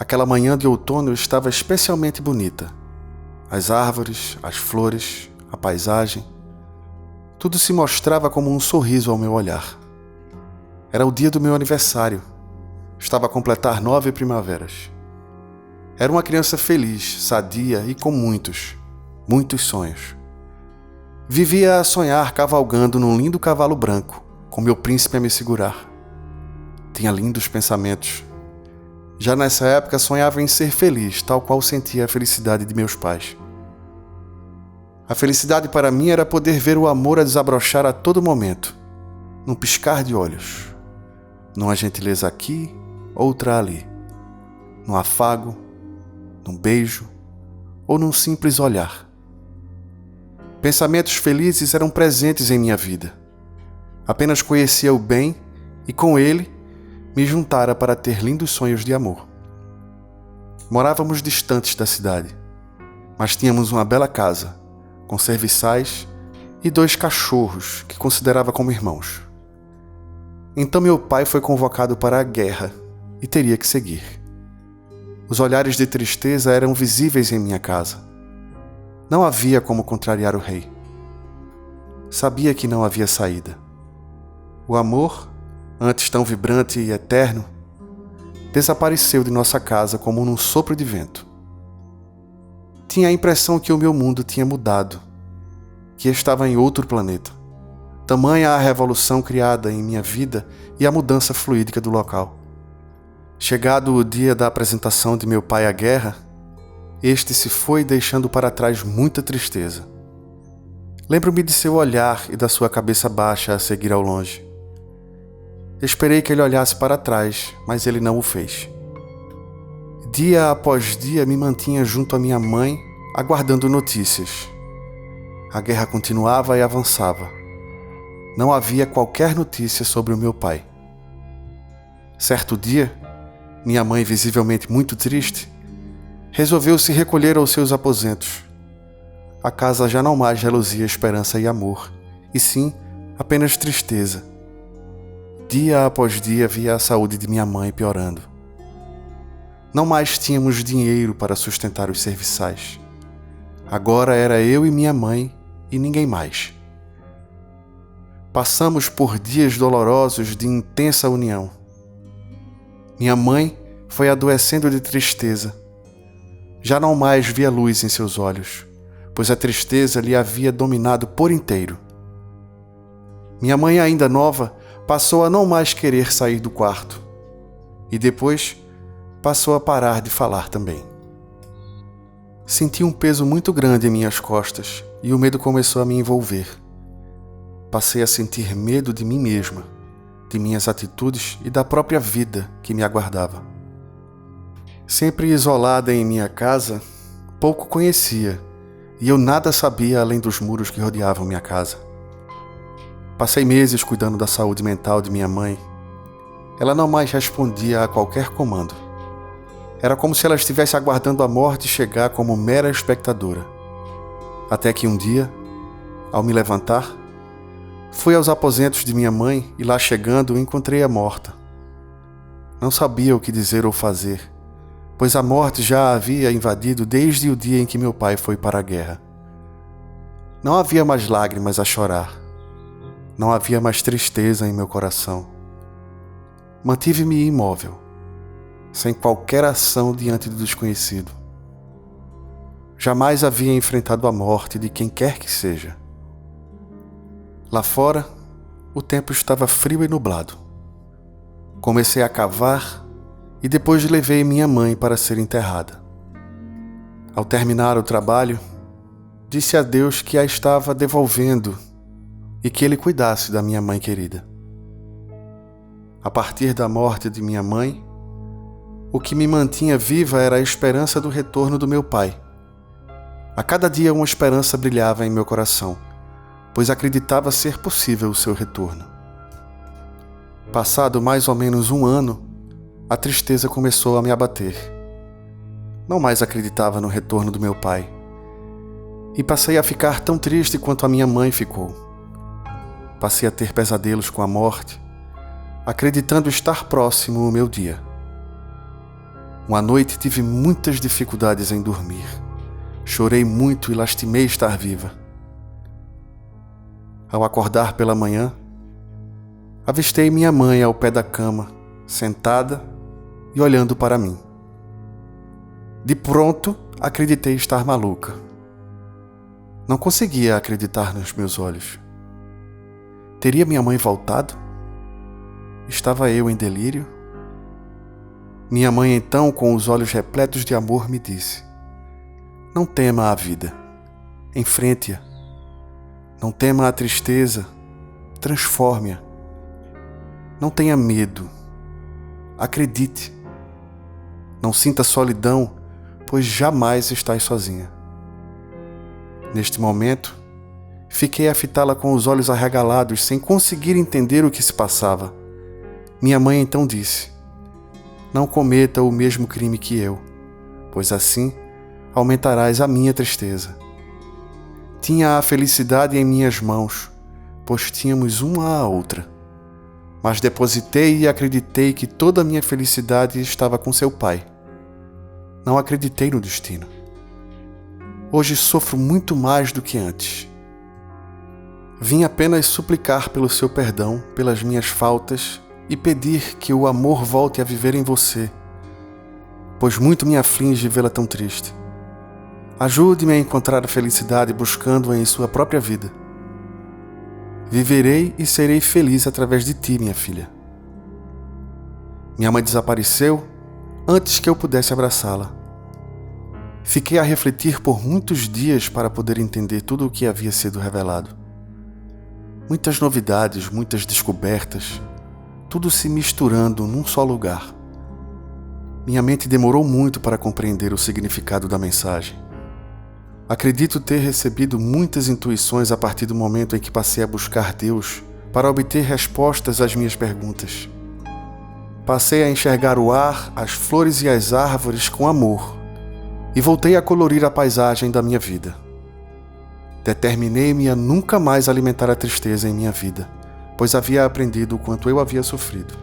Aquela manhã de outono estava especialmente bonita. As árvores, as flores, a paisagem, tudo se mostrava como um sorriso ao meu olhar. Era o dia do meu aniversário. Estava a completar 9 primaveras. Era uma criança feliz, sadia e com muitos sonhos. Vivia a sonhar cavalgando num lindo cavalo branco, com meu príncipe a me segurar. Tinha lindos pensamentos. Já nessa época sonhava em ser feliz, tal qual sentia a felicidade de meus pais. A felicidade para mim era poder ver o amor a desabrochar a todo momento, num piscar de olhos, numa gentileza aqui, outra ali, num afago, num beijo ou num simples olhar. Pensamentos felizes eram presentes em minha vida. Apenas conhecia o bem e com ele me juntara para ter lindos sonhos de amor. Morávamos distantes da cidade, mas tínhamos uma bela casa, com serviçais e 2 cachorros que considerava como irmãos. Então meu pai foi convocado para a guerra e teria que seguir. Os olhares de tristeza eram visíveis em minha casa. Não havia como contrariar o rei. Sabia que não havia saída. O amor, antes tão vibrante e eterno, desapareceu de nossa casa como num sopro de vento. Tinha a impressão que o meu mundo tinha mudado, que estava em outro planeta. Tamanha a revolução criada em minha vida e a mudança fluídica do local. Chegado o dia da apresentação de meu pai à guerra, este se foi deixando para trás muita tristeza. Lembro-me de seu olhar e da sua cabeça baixa a seguir ao longe. Esperei que ele olhasse para trás, mas ele não o fez. Dia após dia me mantinha junto à minha mãe, aguardando notícias. A guerra continuava e avançava. Não havia qualquer notícia sobre o meu pai. Certo dia, minha mãe, visivelmente muito triste, resolveu se recolher aos seus aposentos. A casa já não mais reluzia esperança e amor, e sim apenas tristeza. Dia após dia via a saúde de minha mãe piorando. Não mais tínhamos dinheiro para sustentar os serviçais. Agora era eu e minha mãe e ninguém mais. Passamos por dias dolorosos de intensa união. Minha mãe foi adoecendo de tristeza. Já não mais via luz em seus olhos, pois a tristeza lhe havia dominado por inteiro. Minha mãe, ainda nova, passou a não mais querer sair do quarto. E depois passou a parar de falar também. Senti um peso muito grande em minhas costas e o medo começou a me envolver. Passei a sentir medo de mim mesma, de minhas atitudes e da própria vida que me aguardava. Sempre isolada em minha casa, pouco conhecia, e eu nada sabia além dos muros que rodeavam minha casa. Passei meses cuidando da saúde mental de minha mãe. Ela não mais respondia a qualquer comando. Era como se ela estivesse aguardando a morte chegar como mera espectadora. Até que um dia, ao me levantar, fui aos aposentos de minha mãe e lá chegando encontrei-a morta. Não sabia o que dizer ou fazer, pois a morte já a havia invadido desde o dia em que meu pai foi para a guerra. Não havia mais lágrimas a chorar. Não havia mais tristeza em meu coração. Mantive-me imóvel, sem qualquer ação diante do desconhecido. Jamais havia enfrentado a morte de quem quer que seja. Lá fora, o tempo estava frio e nublado. Comecei a cavar e depois levei minha mãe para ser enterrada. Ao terminar o trabalho, disse a Deus que a estava devolvendo e que Ele cuidasse da minha mãe querida. A partir da morte de minha mãe, o que me mantinha viva era a esperança do retorno do meu pai. A cada dia uma esperança brilhava em meu coração, pois acreditava ser possível o seu retorno. Passado mais ou menos 1 ano, a tristeza começou a me abater. Não mais acreditava no retorno do meu pai. E passei a ficar tão triste quanto a minha mãe ficou. Passei a ter pesadelos com a morte, acreditando estar próximo o meu dia. Uma noite tive muitas dificuldades em dormir. Chorei muito e lastimei estar viva. Ao acordar pela manhã, avistei minha mãe ao pé da cama, sentada e olhando para mim. De pronto, acreditei estar maluca. Não conseguia acreditar nos meus olhos. Teria minha mãe voltado? Estava eu em delírio? Minha mãe então, com os olhos repletos de amor, me disse: não tema a vida, enfrente-a. Não tema a tristeza, transforme-a. Não tenha medo, acredite. Não sinta solidão, pois jamais estás sozinha. Neste momento, fiquei a fitá-la com os olhos arregalados, sem conseguir entender o que se passava. Minha mãe então disse: não cometa o mesmo crime que eu, pois assim aumentarás a minha tristeza. Tinha a felicidade em minhas mãos, pois tínhamos uma à outra. Mas depositei e acreditei que toda a minha felicidade estava com seu pai. Não acreditei no destino. Hoje sofro muito mais do que antes. Vim apenas suplicar pelo seu perdão, pelas minhas faltas e pedir que o amor volte a viver em você, pois muito me aflige vê-la tão triste. Ajude-me a encontrar a felicidade buscando-a em sua própria vida. Viverei e serei feliz através de ti, minha filha. Minha mãe desapareceu antes que eu pudesse abraçá-la. Fiquei a refletir por muitos dias para poder entender tudo o que havia sido revelado. Muitas novidades, muitas descobertas, tudo se misturando num só lugar. Minha mente demorou muito para compreender o significado da mensagem. Acredito ter recebido muitas intuições a partir do momento em que passei a buscar Deus para obter respostas às minhas perguntas. Passei a enxergar o ar, as flores e as árvores com amor e voltei a colorir a paisagem da minha vida. Determinei-me a nunca mais alimentar a tristeza em minha vida, pois havia aprendido o quanto eu havia sofrido.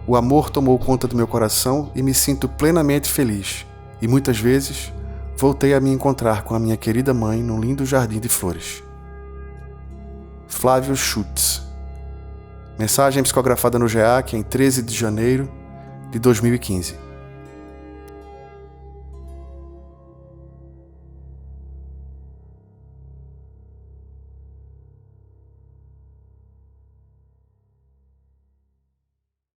O amor tomou conta do meu coração e me sinto plenamente feliz, e muitas vezes voltei a me encontrar com a minha querida mãe num lindo jardim de flores. Flávio Schutz. Mensagem psicografada no GEAC em 13 de janeiro de 2015.